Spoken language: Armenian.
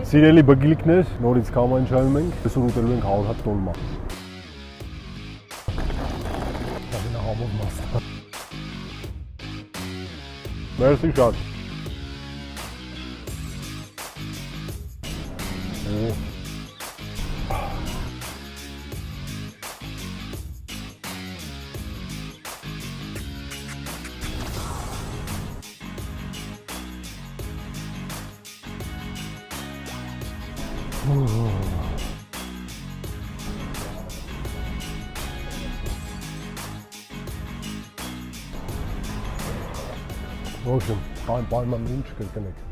Սիրելի բգլիկներ, նորից կամանչայում ենք, այսօր ուտելու ենք 100 հատ տոլմա։ Ամենահամոտ մասը։ Մերսի շատ։ В общем, պայմաններին չկրկնեք։